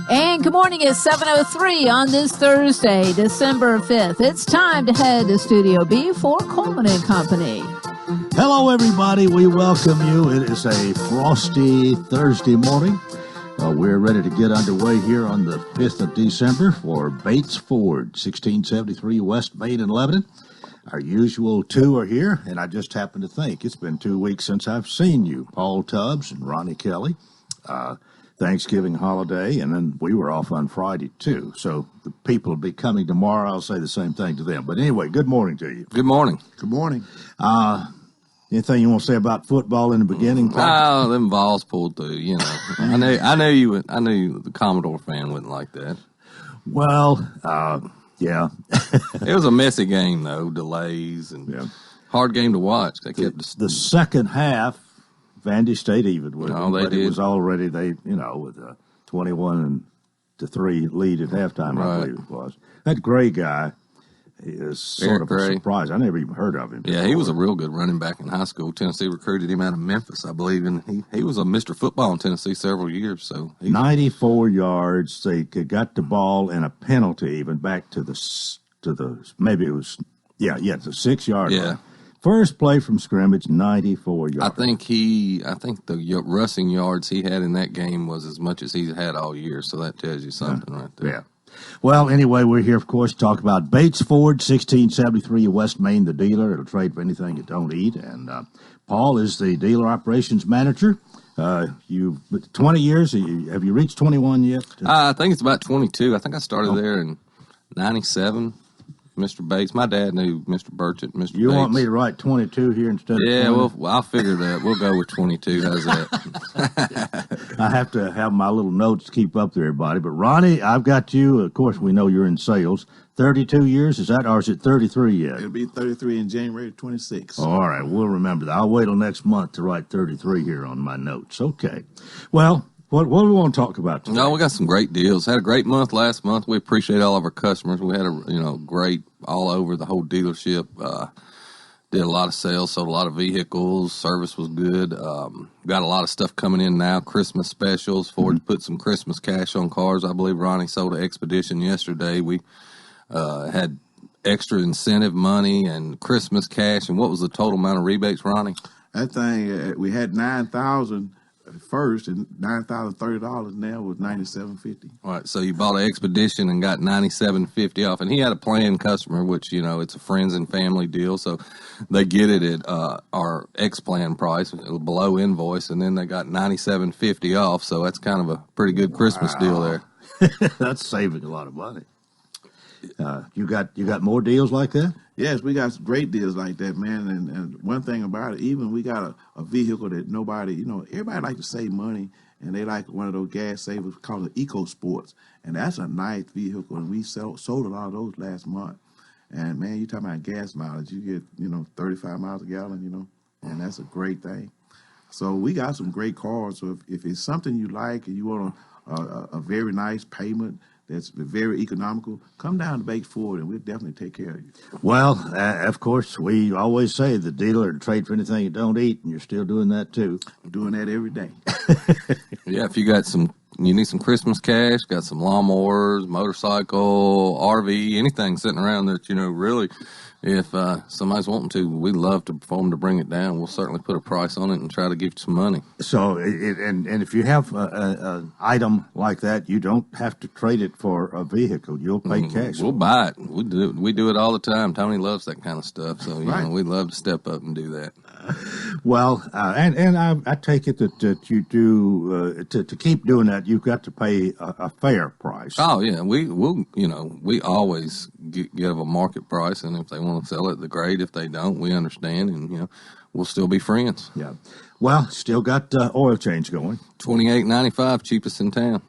And good morning. It's 7:03 on this Thursday, December 5th. It's time to head to Studio B for Coleman and Company. Hello, everybody. We welcome you. It is a frosty Thursday morning. We're ready to get underway here on the 5th of December for Bates Ford, 1673 West Main in Lebanon. Our usual two are here, and I just happened to think it's been 2 weeks since I've seen you, Paul Tubbs and Ronnie Kelly. Thanksgiving holiday, and then we were off on Friday, too. So the people will be coming tomorrow. I'll say the same thing to them. But anyway, good morning to you. Good morning. Good morning. Anything you want to say about football in the beginning? Oh, them balls pulled through, you know. I knew you the Commodore fan wouldn't like that. Well, yeah. It was a messy game, though, delays and hard game to watch. They kept the second half, Vandy State even with it. They did. It was already, with a 21-3 lead at halftime, right. I believe it was. That Gray guy is sort of a surprise. I never even heard of him before. Yeah, he was a real good running back in high school. Tennessee recruited him out of Memphis, I believe, and he was a Mr. Football in Tennessee several years. So 94 yards. They got the ball and a penalty even back to the maybe it was the 6-yard line. First play from scrimmage, 94 yards. I think the rushing yards he had in that game was as much as he's had all year. So that tells you something right there. Yeah. Well, anyway, we're here, of course, to talk about Bates Ford, 1673 West Main, the dealer. It'll trade for anything you don't eat. And Paul is the dealer operations manager. You've 20 years. Have you reached 21 yet? I think it's about 22. I think I started there in 97. Mr. Bates. My dad knew Mr. Burchett, Mr. You Bates. Want me to write 22 here instead of 20? Yeah, well, I'll figure that. We'll go with 22. How's that? I have to have my little notes to keep up there, everybody. But, Ronnie, I've got you. Of course, we know you're in sales. 32 years, or is it 33 yet? It'll be 33 in January 26th. All right, we'll remember that. I'll wait till next month to write 33 here on my notes. Okay. Well, what do we want to talk about today? No, we got some great deals. Had a great month last month. We appreciate all of our customers. We had a great all over the whole dealership. Did a lot of sales, sold a lot of vehicles. Service was good. Got a lot of stuff coming in now. Christmas specials. Ford put some Christmas cash on cars. I believe Ronnie sold an Expedition yesterday. We had extra incentive money and Christmas cash. And what was the total amount of rebates, Ronnie? That thing, we had $9,000 first, and $9,030 now was $97.50. All right, so you bought an Expedition and got $97.50 off, and he had a planned customer, which it's a friends and family deal, so they get it at our X-Plan price, below invoice, and then they got $97.50 off, so that's kind of a pretty good Christmas deal there. That's saving a lot of money. You got more deals like that? Yes, we got some great deals like that, man. And one thing about it, even we got a vehicle that nobody, everybody like to save money, and they like one of those gas savers called the Eco Sports, and that's a nice vehicle, and we sold a lot of those last month. And man, you talking about gas mileage, you get 35 miles a gallon, and that's a great thing. So we got some great cars. So if it's something you like and you want a very nice payment that's very economical, come down to Bates Ford, and we'll definitely take care of you. Well, of course, we always say the dealer to trade for anything you don't eat, and you're still doing that, too. I'm doing that every day. Yeah, if you need some Christmas cash, got some lawnmowers, motorcycle, RV, anything sitting around that, really, if somebody's wanting to, we'd love to perform to bring it down. We'll certainly put a price on it and try to give you some money. So, and if you have an item like that, you don't have to trade it for a vehicle. You'll pay cash. We'll buy it. We do it all the time. Tony loves that kind of stuff, so we'd love to step up and do that. Well, and I take it that you do to keep doing that. You've got to pay a fair price. Oh yeah, we always give a market price, and if they want to sell it, the great. If they don't, we understand, and we'll still be friends. Yeah. Well, still got oil change going. $28.95, cheapest in town.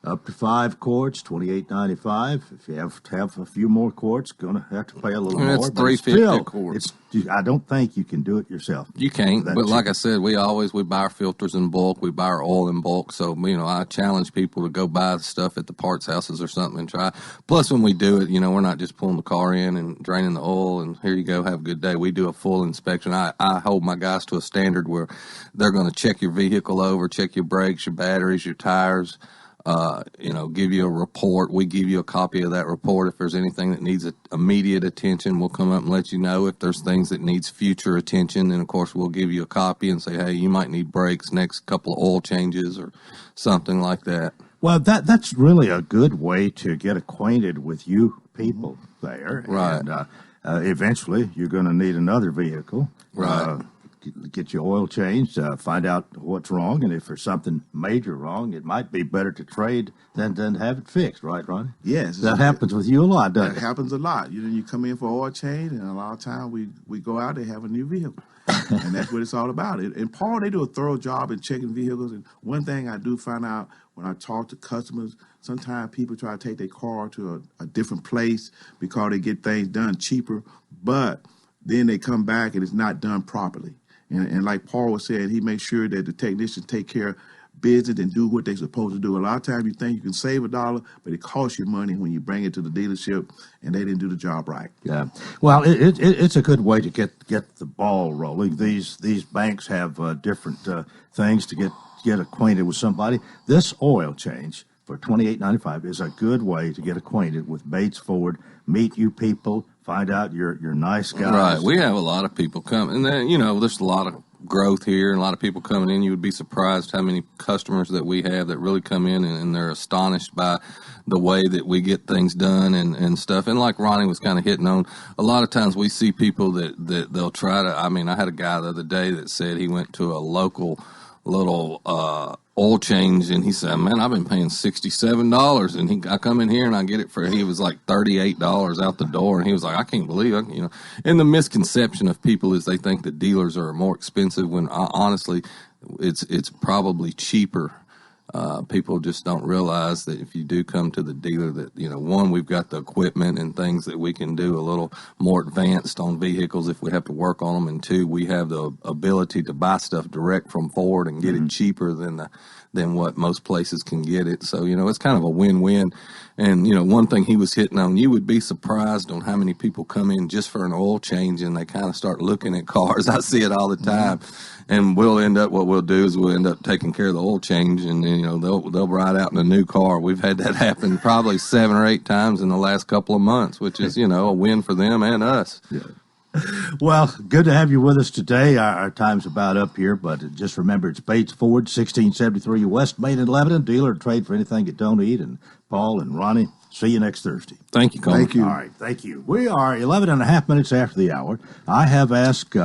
Up to 5 quarts, $28.95. If you have to have a few more quarts, going to have to pay a little more. It's But $3.50 a quart. I don't think you can do it yourself. You can't, but like I cheap. said, we buy our filters in bulk. We buy our oil in bulk. So, I challenge people to go buy stuff at the parts houses or something and try. Plus, when we do it, we're not just pulling the car in and draining the oil and here you go, have a good day. We do a full inspection. I hold my guys to a standard where they're going to check your vehicle over, check your brakes, your batteries, your tires, give you a report. We give you a copy of that report. If there's anything that needs immediate attention, we'll come up and let you know. If there's things that needs future attention, then of course we'll give you a copy and say, hey, you might need brakes, next couple of oil changes or something like that. Well, that's really a good way to get acquainted with you people there. Right. And eventually you're going to need another vehicle. Right. Get your oil changed, find out what's wrong, and if there's something major wrong, it might be better to trade than have it fixed, right, Ronnie? Yes. That happens with you a lot, doesn't it? That happens a lot. You come in for oil change, and a lot of time we go out and have a new vehicle. And that's what it's all about. And Paul, they do a thorough job in checking vehicles. And one thing I do find out when I talk to customers, sometimes people try to take their car to a different place because they get things done cheaper, but then they come back and it's not done properly. And like Paul was saying, he makes sure that the technicians take care of business and do what they're supposed to do. A lot of times you think you can save $1, but it costs you money when you bring it to the dealership and they didn't do the job right. Yeah. Well, it's a good way to get the ball rolling. These banks have different things to get acquainted with somebody. This oil change for $28.95 is a good way to get acquainted with Bates Ford, meet you people, find out you're nice guys. Right. We have a lot of people come, and then, there's a lot of growth here and a lot of people coming in. You would be surprised how many customers that we have that really come in and they're astonished by the way that we get things done and stuff. And like Ronnie was kind of hitting on, a lot of times we see people that they'll try to, I had a guy the other day that said he went to a local little oil change and he said, man, I've been paying $67 and I come in here and I get it he was like $38 out the door, and he was like, I can't believe it, And the misconception of people is they think that dealers are more expensive when honestly it's probably cheaper. People just don't realize that if you do come to the dealer that, one, we've got the equipment and things that we can do a little more advanced on vehicles if we have to work on them. And two, we have the ability to buy stuff direct from Ford and get it cheaper than what most places can get it. So, it's kind of a win-win. And, one thing he was hitting on, you would be surprised on how many people come in just for an oil change and they kind of start looking at cars. I see it all the time. And what we'll do is we'll end up taking care of the oil change and, they'll ride out in a new car. We've had that happen probably 7 or 8 times in the last couple of months, which is, a win for them and us. Yeah. Well, good to have you with us today. Our time's about up here, but just remember it's Bates Ford, 1673 West Main in Lebanon. Dealer to trade for anything you don't eat. And Paul and Ronnie, see you next Thursday. Thank you, Coleman. Thank you. All right, thank you. We are 11 and a half minutes after the hour. I have asked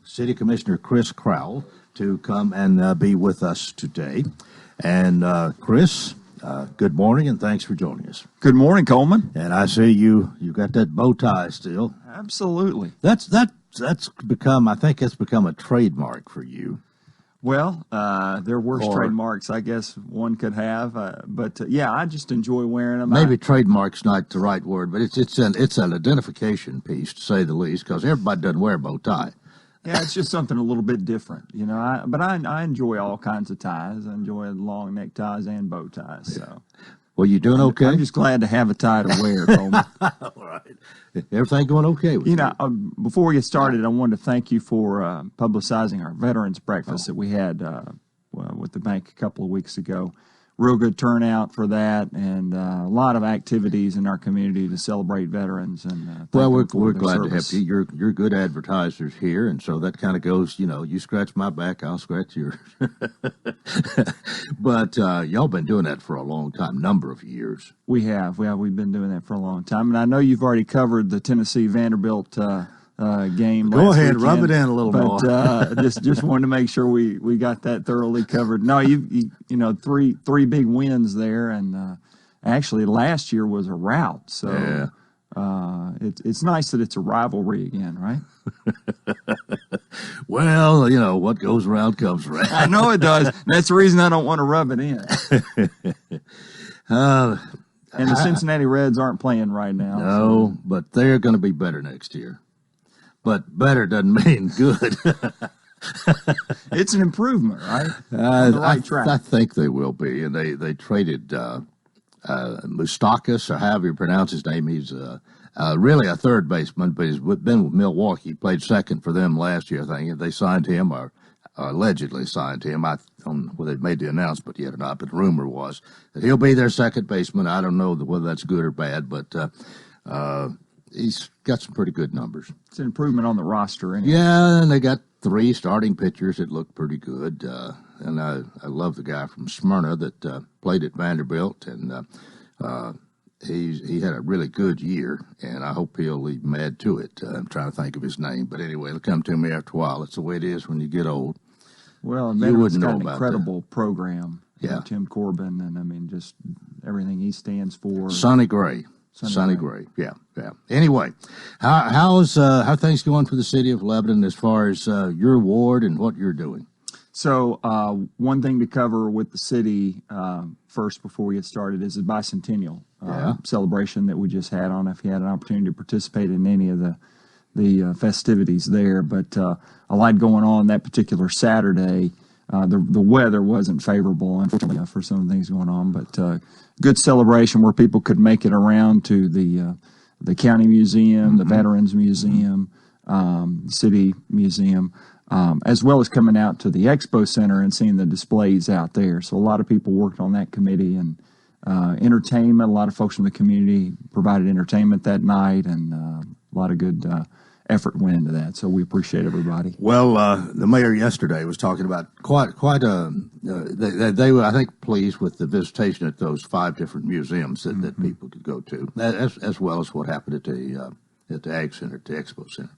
City Commissioner Chris Crowell to come and be with us today. And Chris, good morning, and thanks for joining us. Good morning, Coleman. And I see you got that bow tie still. Absolutely. That's become, I think it's become a trademark for you. Well, there are worse trademarks, I guess, one could have. But I just enjoy wearing them. Maybe trademark's not the right word, but it's an identification piece, to say the least, because everybody doesn't wear a bow tie. Yeah, it's just something a little bit different, But I enjoy all kinds of ties. I enjoy long neck ties and bow ties. So, Well, you doing okay? I'm just glad to have a tie to wear, Coleman. All right. Everything going okay with you? Before we get started, I wanted to thank you for publicizing our Veterans Breakfast that we had with the bank a couple of weeks ago. Real good turnout for that, and a lot of activities in our community to celebrate veterans. And we're glad to have you. You're good advertisers here, and so that kind of goes. You scratch my back, I'll scratch yours. But y'all been doing that for a long time, number of years. We have. We've been doing that for a long time, and I know you've already covered the Tennessee Vanderbilt game. Go ahead, weekend, rub it in a little more. But just wanted to make sure we got that thoroughly covered. No, you three big wins there, and actually last year was a rout. So it's nice that it's a rivalry again, right? Well, you know, what goes around comes around. I know it does. That's the reason I don't want to rub it in. And the Cincinnati Reds aren't playing right now. No, but they're going to be better next year. But better doesn't mean good. It's an improvement, right? On the right track. I think they will be. And they traded Moustakas, or however you pronounce his name. He's really a third baseman, but he's been with Milwaukee. He played second for them last year, I think. They signed him, or allegedly signed him. I don't know whether they made the announcement yet or not, but the rumor was that he'll be their second baseman. I don't know whether that's good or bad, but he's got some pretty good numbers. It's an improvement on the roster, anyway. Yeah, and they got 3 starting pitchers that look pretty good. And I love the guy from Smyrna that played at Vanderbilt, and he had a really good year, and I hope he'll lead mad to it. I'm trying to think of his name, but anyway, it'll come to me after a while. It's the way it is when you get old. Well, and You wouldn't got know an about incredible program. Yeah. Tim Corbin, and I mean, just everything he stands for. Sonny Gray. Sonny Gray. Yeah. Anyway, how things going for the city of Lebanon as far as your ward and what you're doing? So one thing to cover with the city first before we get started is the bicentennial celebration that we just had. I don't know if you had an opportunity to participate in any of the festivities there, but a lot going on that particular Saturday. The weather wasn't favorable, unfortunately, for some of the things going on, but good celebration where people could make it around to the county museum, the Veterans Museum, city museum, as well as coming out to the expo center and seeing the displays out there. So a lot of people worked on that committee, and entertainment. A lot of folks from the community provided entertainment that night, and a lot of good effort went into that. So we appreciate everybody. Well, the mayor yesterday was talking about they were, I think, pleased with the visitation at those 5 different museums that people could go to, as well as what happened at the Ag Center, at the Expo Center.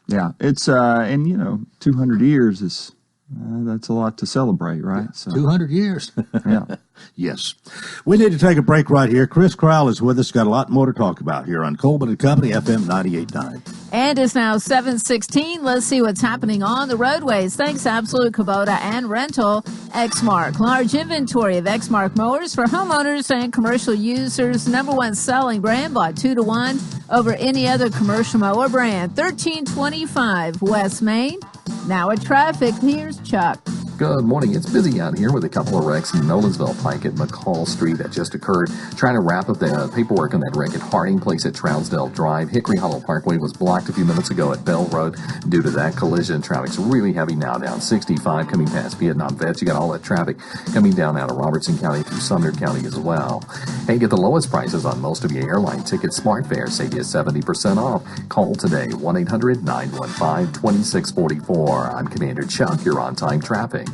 Yeah, it's and 200 years is that's a lot to celebrate, right? So 200 years. yeah. Yes. We need to take a break right here. Chris Crowell is with us. Got a lot more to talk about here on Coleman and Company, FM 98.9. And it's now 7:16. Let's see what's happening on the roadways. Thanks, Absolute Kubota and Rental. Exmark. Large inventory of Exmark mowers for homeowners and commercial users. #1 selling brand, bought 2 to 1 over any other commercial mower brand. 1325 West Main. Now at traffic, here's Chuck. Good morning. It's busy out here with a couple of wrecks in Nolensville Pike at McCall Street that just occurred. Trying to wrap up the paperwork on that wreck at Harding Place at Trousdale Drive. Hickory Hollow Parkway was blocked a few minutes ago at Bell Road due to that collision. Traffic's really heavy now down 65 coming past Vietnam Vets. You got all that traffic coming down out of Robertson County through Sumner County as well. Hey, get the lowest prices on most of your airline tickets. SmartFare save you 70% off. Call today, 1-800-915-2644. I'm Commander Chuck. You're on time traffic.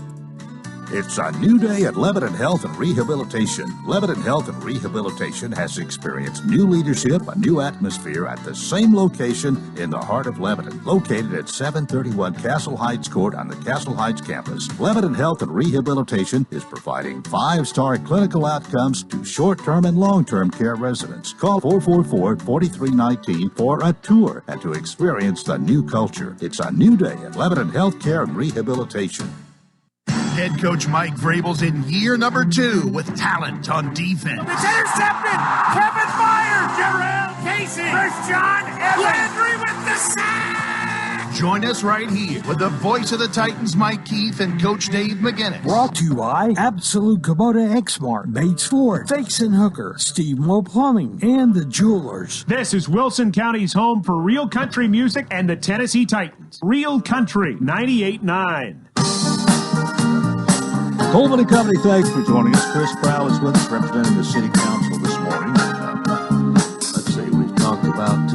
It's a new day at Lebanon Health and Rehabilitation. Lebanon Health and Rehabilitation has experienced new leadership, a new atmosphere at the same location in the heart of Lebanon, located at 731 Castle Heights Court on the Castle Heights campus. Lebanon Health and Rehabilitation is providing 5-star clinical outcomes to short-term and long-term care residents. Call 444-4319 for a tour and to experience the new culture. It's a new day at Lebanon Health Care and Rehabilitation. Head coach Mike Vrabel's in year number 2 with talent on defense. It's intercepted. Kevin Myers, Jarrell Casey, First John Landry with the sack. Join us right here with the voice of the Titans, Mike Keith, and Coach Dave McGinnis. Brought to you by Absolute Kubota Exmark, Bates Ford, Fakes and Hooker, Steve Moore Plumbing, and the Jewelers. This is Wilson County's home for real country music and the Tennessee Titans. Real Country 98.9. Coleman and Company, thanks for joining us. Chris Crowell is with us, representing the City Council this morning. Let's see, we've talked about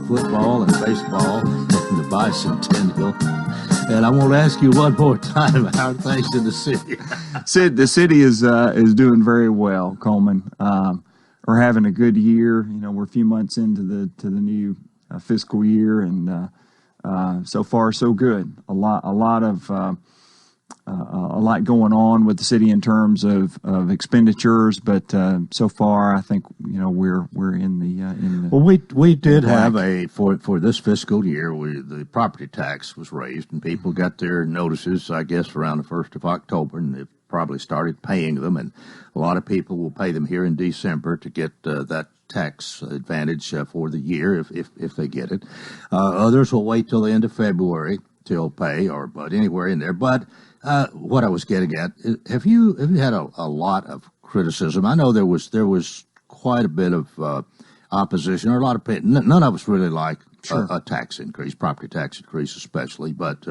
football and baseball and the bicentennial. And I want to ask you one more time, how are things in the city? Sid, the city is doing very well, Coleman. We're having a good year. We're a few months into the new fiscal year, and so far so good. A lot of a lot going on with the city in terms of expenditures, but so far I think we're in the well, we did black. have for this fiscal year, the property tax was raised, and people got their notices, I guess, around the 1st of October, and they've probably started paying them, and a lot of people will pay them here in December to get that tax advantage for the year if they get it. Others will wait till the end of February till pay, but anywhere in there. But what I was getting at, have you had a lot of criticism? I know there was quite a bit of opposition, or a lot of people. None of us really like a tax increase, property tax increase especially. But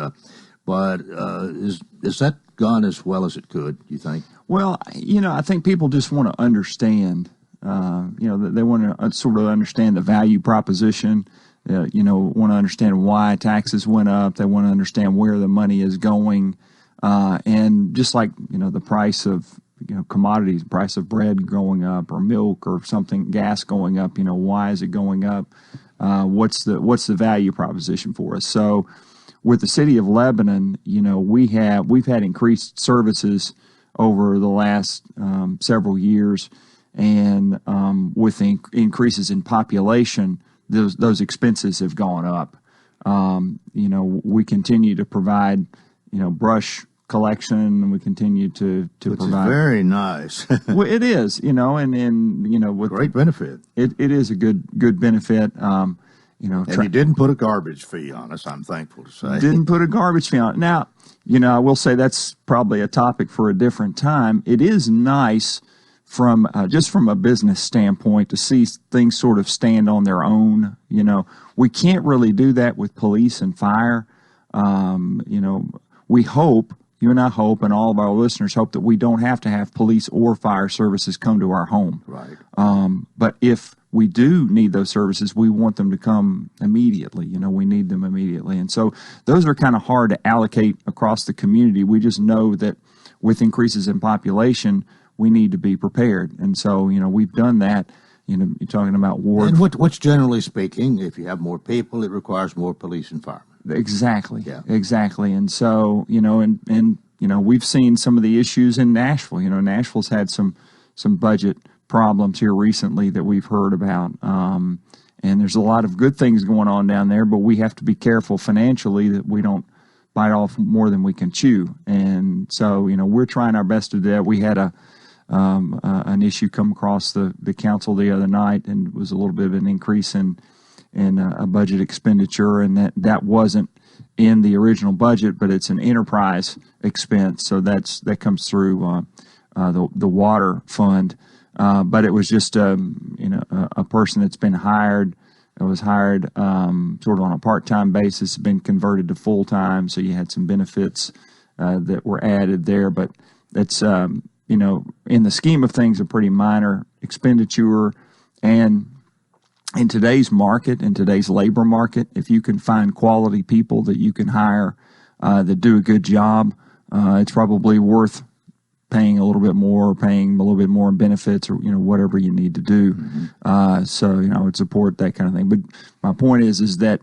is that gone as well as it could, you think? Well, I think people just want to understand. They want to sort of understand the value proposition. Want to understand why taxes went up. They want to understand where the money is going. And just like, the price of, commodities, price of bread going up, or milk or something, gas going up, why is it going up? What's the value proposition for us? So with the city of Lebanon, we've had increased services over the last several years, and with the increases in population, those expenses have gone up. We continue to provide, brush collection. We continue to Which provide. Is very nice. Well, it is, and with great benefit. It is a good benefit. And you didn't put a garbage fee on us, I'm thankful to say. Didn't put a garbage fee on it. Now, I will say that's probably a topic for a different time. It is nice from a business standpoint to see things sort of stand on their own. We can't really do that with police and fire. We hope, you and I hope, and all of our listeners hope, that we don't have to have police or fire services come to our home. Right. But if we do need those services, we want them to come immediately. We need them immediately. And so those are kind of hard to allocate across the community. We just know that with increases in population, we need to be prepared. And so, we've done that. You're talking about war. And what's generally speaking, if you have more people, it requires more police and firemen. Exactly. Yeah. Exactly. And so, we've seen some of the issues in Nashville. Nashville's had some budget problems here recently that we've heard about. And there's a lot of good things going on down there, but we have to be careful financially that we don't bite off more than we can chew. And so, we're trying our best to do that. We had an issue come across the council the other night, and it was a little bit of an increase in a budget expenditure, and that wasn't in the original budget, but it's an enterprise expense, so that comes through the water fund. But it was just a person that's been hired. It was hired sort of on a part-time basis, been converted to full-time, so you had some benefits that were added there. But it's in the scheme of things, a pretty minor expenditure. And in today's market, in today's labor market, if you can find quality people that you can hire that do a good job, it's probably worth paying a little bit more, paying a little bit more in benefits, or whatever you need to do. Mm-hmm. So I would support that kind of thing. But my point is that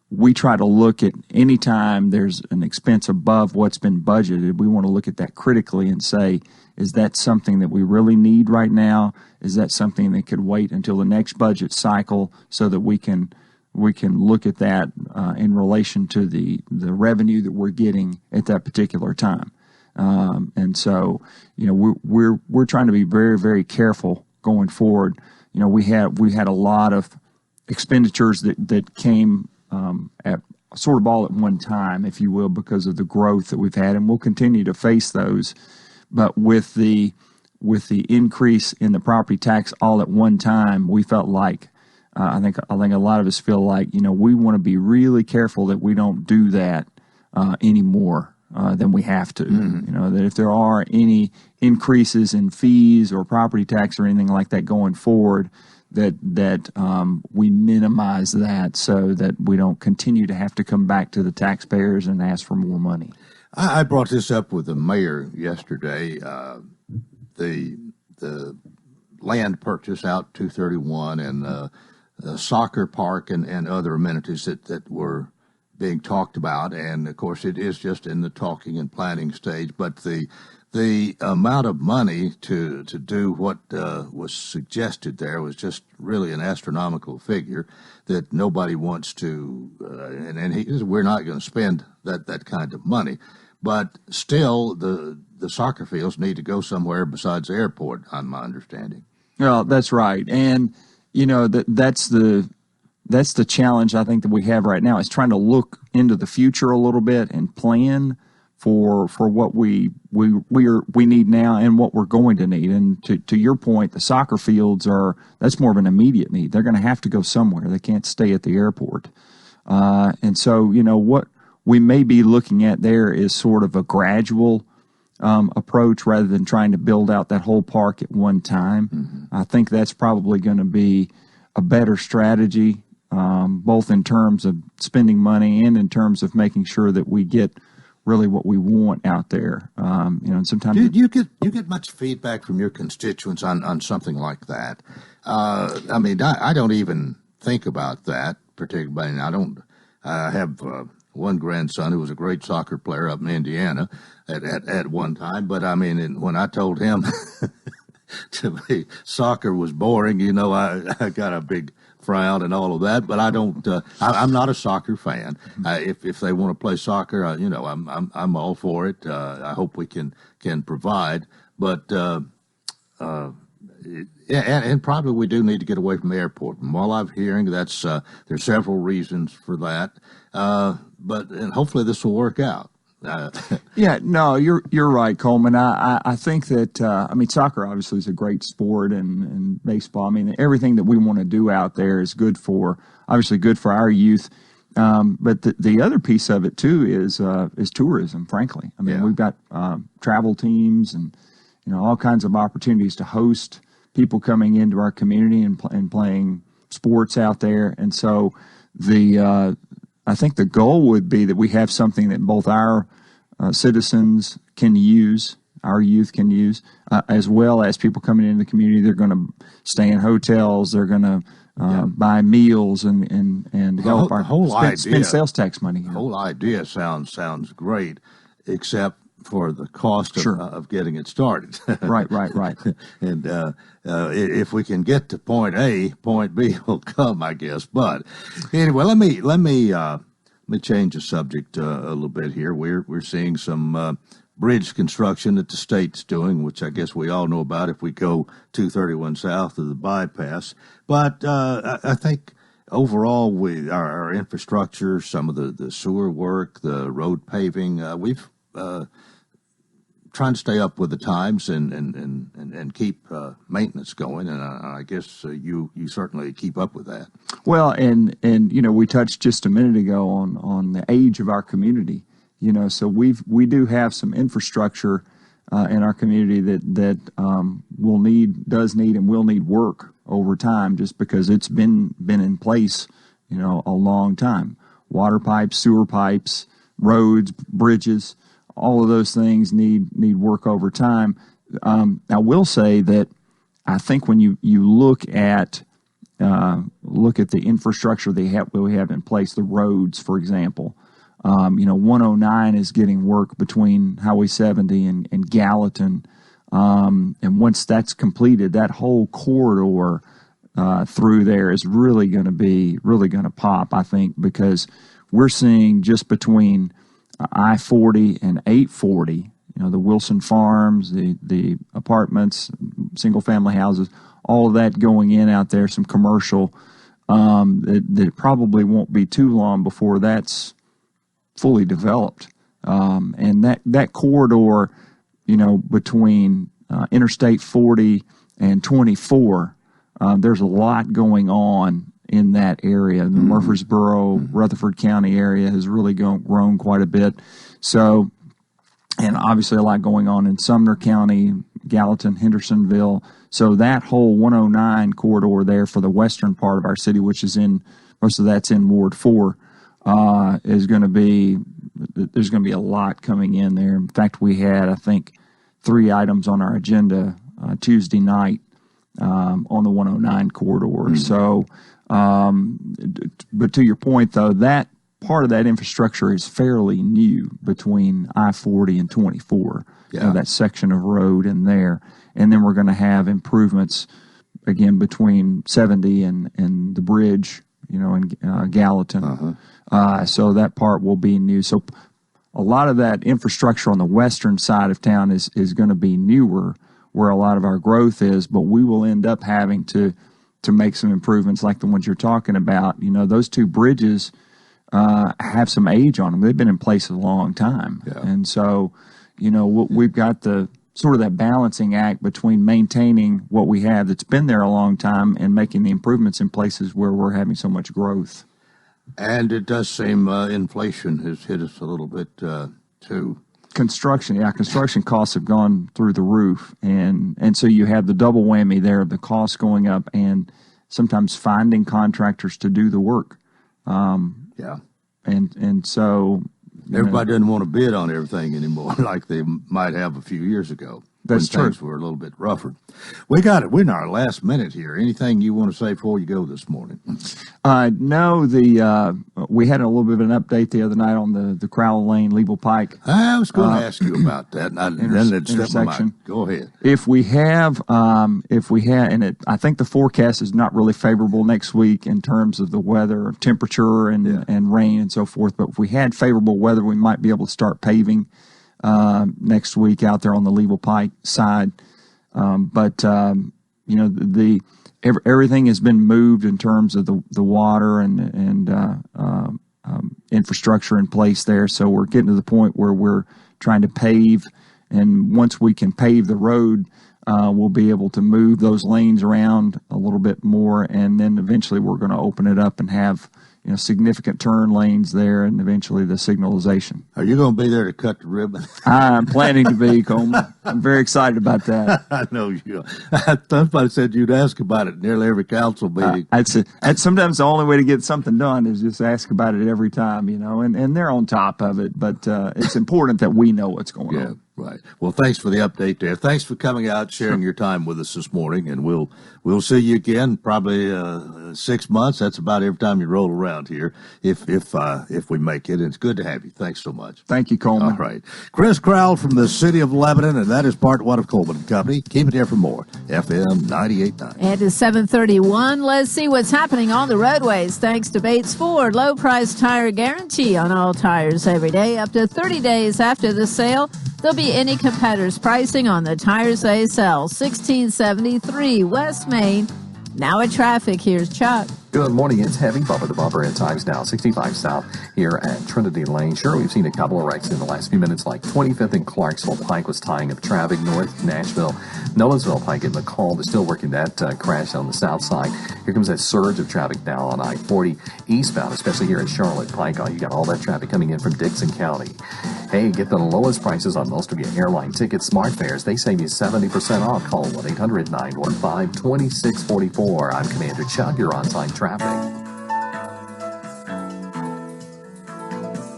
we try to look at any time there's an expense above what's been budgeted, we want to look at that critically and say, is that something that we really need right now? Is that something that could wait until the next budget cycle so that we can look at that in relation to the revenue that we're getting at that particular time? And so, we're trying to be very, very careful going forward. We had a lot of expenditures that came at sort of all at one time, if you will, because of the growth that we've had, and we'll continue to face those. But with the increase in the property tax all at one time, we felt like I think a lot of us feel like we want to be really careful that we don't do that anymore than we have to. Mm-hmm. That if there are any increases in fees or property tax or anything like that going forward, that we minimize that so that we don't continue to have to come back to the taxpayers and ask for more money. I brought this up with the mayor yesterday. The land purchase out 231 and the soccer park and other amenities that were being talked about, and of course it is just in the talking and planning stage. But the amount of money to do what was suggested there was just really an astronomical figure that nobody wants to, we're not going to spend that kind of money. But still, the soccer fields need to go somewhere besides the airport, on my understanding. Well, that's right, and that's the challenge I think that we have right now is trying to look into the future a little bit and plan for what we need now and what we're going to need. And to your point, the soccer fields that's more of an immediate need. They're going to have to go somewhere. They can't stay at the airport. And so, what we may be looking at there is sort of a gradual approach rather than trying to build out that whole park at one time. Mm-hmm. I think that's probably going to be a better strategy, both in terms of spending money and in terms of making sure that we get really what we want out there. And sometimes you get much feedback from your constituents on something like that. I don't even think about that particularly. I have one grandson who was a great soccer player up in Indiana at one time. But when I told him to me soccer was boring, I got a big frown and all of that. But I don't. I'm not a soccer fan. If they want to play soccer, I'm all for it. I hope we can provide. But and probably we do need to get away from the airport. And while I'm hearing there's several reasons for that. But hopefully this will work out. Yeah, no, you're right, Coleman. I think that soccer obviously is a great sport, and baseball. Everything that we want to do out there is good for our youth. But the other piece of it too is tourism. Frankly, we've got travel teams and all kinds of opportunities to host people coming into our community and playing sports out there. And so I think the goal would be that we have something that both our citizens can use, our youth can use, as well as people coming into the community. They're going to stay in hotels. They're going to buy meals and help spend sales tax money. The whole idea sounds great, except for the cost of getting it started. Right. And if we can get to point A, point B will come, I guess. But anyway, let me change the subject a little bit here. We're seeing some bridge construction that the state's doing, which I guess we all know about if we go 231 south of the bypass. But I think overall, our infrastructure, some of the sewer work, the road paving, we've trying to stay up with the times and keep maintenance going, and I guess you certainly keep up with that. Well, and we touched just a minute ago on the age of our community. So we do have some infrastructure in our community that will need work over time, just because it's been in place a long time. Water pipes, sewer pipes, roads, bridges. All of those things need work over time. I will say that I think when you look at the infrastructure we have in place, the roads, for example, 109 is getting work between Highway 70 and Gallatin, and once that's completed, that whole corridor through there is really going to pop. I think because we're seeing just between I-40 and 840, the Wilson Farms, the apartments, single-family houses, all of that going in out there, some commercial, that probably won't be too long before that's fully developed. And that corridor, between Interstate 40 and 24, there's a lot going on in that area. The Murfreesboro, Rutherford County area has really grown quite a bit. So, and obviously a lot going on in Sumner County, Gallatin, Hendersonville. So that whole 109 corridor there for the western part of our city, which is most of that's in Ward 4, there's going to be a lot coming in there. In fact, we had, I think, 3 items on our agenda Tuesday night on the 109 corridor. So, but to your point, though, that part of that infrastructure is fairly new between I-40 and 24. Yeah. That section of road in there. And then we're going to have improvements, again, between 70 and the bridge, in Gallatin. So that part will be new. So a lot of that infrastructure on the western side of town is going to be newer, where a lot of our growth is, but we will end up having to make some improvements like the ones you're talking about. Those two bridges have some age on them. They've been in place a long time. Yeah. And so, we've got the sort of that balancing act between maintaining what we have that's been there a long time and making the improvements in places where we're having so much growth. And it does seem inflation has hit us a little bit too. Construction costs have gone through the roof, and so you have the double whammy there of the costs going up and sometimes finding contractors to do the work. Yeah. And so everybody doesn't want to bid on everything anymore like they might have a few years ago. That's when true. Things were a little bit rougher. We got it. We're in our last minute here. Anything you want to say before you go this morning? No, we had a little bit of an update the other night on the Crowell Lane, Level Pike. I was going to ask you about that. Then it stepped my mind. Go ahead. If we have, I think the forecast is not really favorable next week in terms of the weather, temperature, and rain and so forth. But if we had favorable weather, we might be able to start paving next week out there on the Level Pike side. Everything has been moved in terms of the water and infrastructure in place there. So we're getting to the point where we're trying to pave, and once we can pave the road, we'll be able to move those lanes around a little bit more, and then eventually we're going to open it up and have significant turn lanes there, and eventually the signalization. Are you going to be there to cut the ribbon? I'm planning to be, Coleman. I'm very excited about that. I know you are. Somebody said you'd ask about it nearly every council meeting. That's sometimes the only way to get something done is just ask about it every time, and they're on top of it. But it's important that we know what's going on. Right. Well, thanks for the update there. Thanks for coming out, sharing your time with us this morning, and we'll see you again probably 6 months. That's about every time you roll around here, if we make it. And it's good to have you. Thanks so much. Thank you, Coleman. All right. Chris Crowell from the city of Lebanon, and that is part one of Coleman & Company. Keep it here for more. FM 98.9. And it's 7:31. Let's see what's happening on the roadways. Thanks to Bates Ford. Low price tire guarantee on all tires every day. Up to 30 days after the sale, there'll be any competitor's pricing on the tires they sell. 1673 West Main. Now at traffic, here's Chuck. Good morning. It's heavy bumper to bumper at times now. 65 south here at Trinity Lane. Sure, we've seen a couple of wrecks in the last few minutes, like 25th and Clarksville. Pike was tying up traffic. North Nashville, Nolensville Pike and McCall. They're still working that crash on the south side. Here comes that surge of traffic now on I-40 eastbound, especially here at Charlotte Pike. You got all that traffic coming in from Dixon County. Hey, get the lowest prices on most of your airline tickets, smart fares. They save you 70% off. Call 1-800-915-2644. I'm Commander Chuck. You're on time traffic.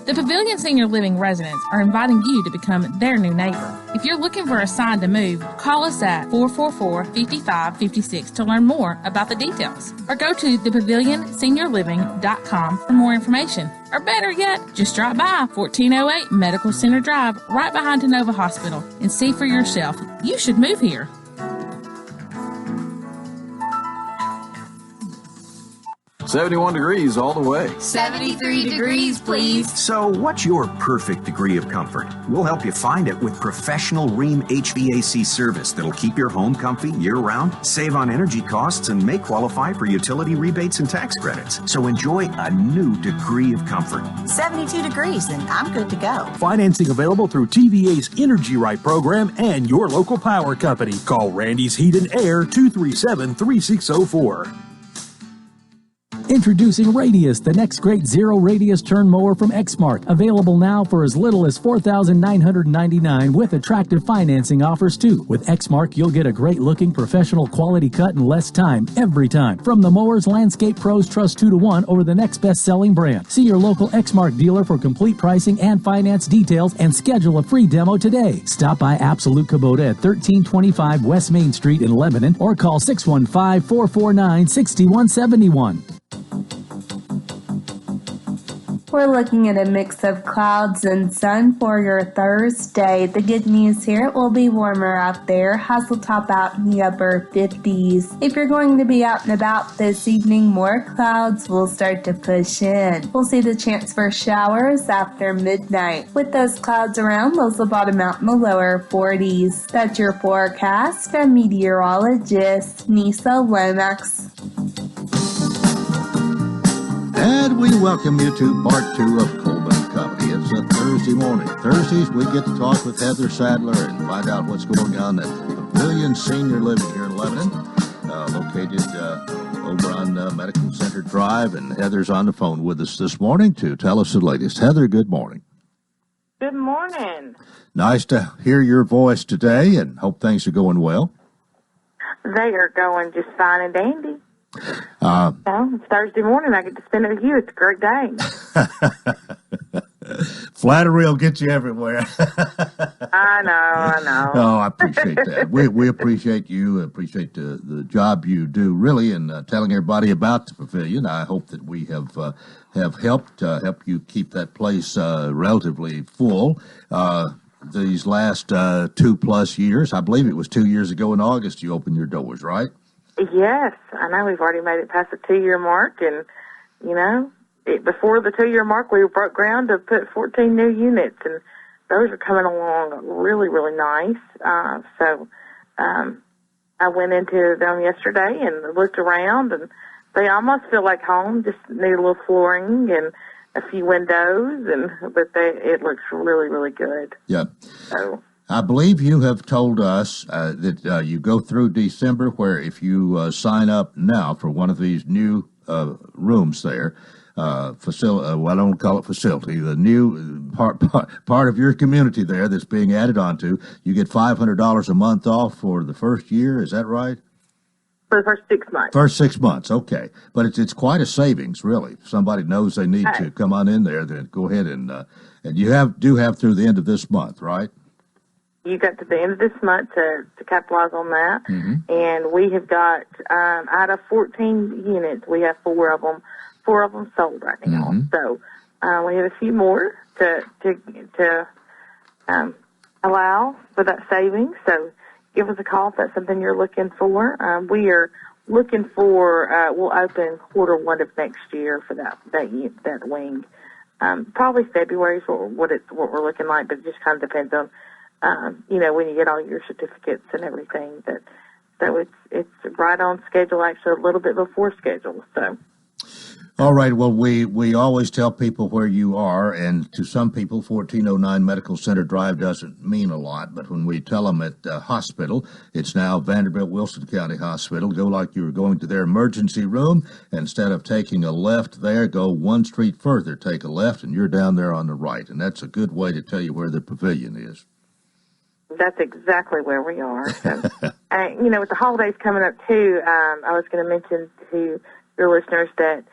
The Pavilion Senior Living residents are inviting you to become their new neighbor. If you're looking for a sign to move, call us at 444-5556 to learn more about the details. Or go to thepavilionseniorliving.com for more information. Or better yet, just drop by 1408 Medical Center Drive right behind Tenova Hospital and see for yourself. You should move here. 71 degrees all the way. 73 degrees, please. So what's your perfect degree of comfort? We'll help you find it with professional Rheem HVAC service that'll keep your home comfy year-round, save on energy costs, and may qualify for utility rebates and tax credits. So enjoy a new degree of comfort. 72 degrees, and I'm good to go. Financing available through TVA's Energy Right program and your local power company. Call Randy's Heat and Air 237-3604. Introducing Radius, the next great zero-radius turn mower from Exmark. Available now for as little as $4,999 with attractive financing offers, too. With Exmark, you'll get a great-looking professional quality cut in less time, every time. From the mowers Landscape Pros trust 2-to-1 over the next best-selling brand. See your local Exmark dealer for complete pricing and finance details and schedule a free demo today. Stop by Absolute Kubota at 1325 West Main Street in Lebanon or call 615-449-6171. We're looking at a mix of clouds and sun for your Thursday. The good news here, it will be warmer out there. Highs will top out in the upper 50s. If you're going to be out and about this evening, more clouds will start to push in. We'll see the chance for showers after midnight. With those clouds around, those will bottom out in the lower 40s. That's your forecast. I'm meteorologist Nisa Lomax. And we welcome you to part 2 of Coleman Company. It's a Thursday morning. Thursdays, we get to talk with Heather Sadler and find out what's going on at the Pavilion Senior Living here in Lebanon, located over on Medical Center Drive. And Heather's on the phone with us this morning to tell us the latest. Heather, good morning. Good morning. Nice to hear your voice today, and hope things are going well. They are going just fine and dandy. It's Thursday morning. I get to spend it with you. It's a great day. Flattery will get you everywhere. I know. Oh, I appreciate that. We appreciate you. Appreciate the job you do, really, in telling everybody about the pavilion. I hope that we have helped you keep that place relatively full. These last 2+ years, I believe it was 2 years ago in August, you opened your doors, right? Yes, I know we've already made it past the 2-year mark, and before the 2-year mark, we broke ground to put 14 new units, and those are coming along really, really nice. So I went into them yesterday and looked around, and they almost feel like home. Just need a little flooring and a few windows, but it looks really, really good. Yeah. So. I believe you have told us that you go through December, where if you sign up now for one of these new rooms there, facility, I don't call it facility, the new part of your community there that's being added onto, you get $500 a month off for the first year. Is that right? For the first 6 months. First 6 months, okay. But it's quite a savings, really. If somebody knows they need to come on in there, then go ahead and you do have through the end of this month, right? You got to the end of this month to capitalize on that. Mm-hmm. And we have got, out of 14 units, we have 4 of them sold right now. Mm-hmm. So we have a few more to allow for that savings. So give us a call if that's something you're looking for. We are looking for, we'll open Q1 of next year for that wing. Probably February is what we're looking like, but it just kind of depends on, when you get all your certificates and everything. So it's right on schedule, actually a little bit before schedule. So. All right. Well, we always tell people where you are, and to some people, 1409 Medical Center Drive doesn't mean a lot. But when we tell them at the hospital, it's now Vanderbilt Wilson County Hospital. Go like you were going to their emergency room. Instead of taking a left there, go one street further, take a left, and you're down there on the right. And that's a good way to tell you where the pavilion is. That's exactly where we are. So, with the holidays coming up too, I was going to mention to your listeners that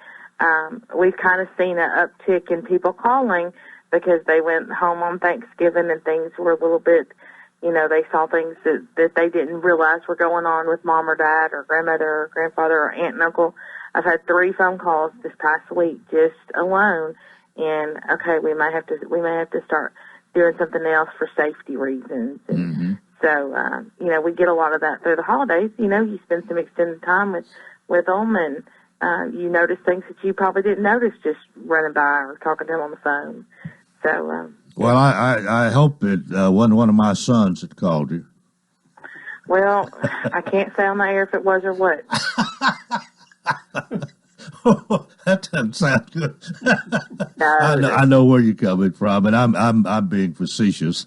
we've kind of seen an uptick in people calling because they went home on Thanksgiving and things were a little bit, they saw things that they didn't realize were going on with mom or dad or grandmother or grandfather or aunt and uncle. I've had 3 phone calls this past week just alone, and okay, we may have to start doing something else for safety reasons. And mm-hmm. So, we get a lot of that through the holidays. You spend some extended time with them, and you notice things that you probably didn't notice just running by or talking to them on the phone. So, well, I hope it wasn't one of my sons that called you. Well, I can't say on the air if it was or what. That doesn't sound good. No, I know where you're coming from, and I'm being facetious.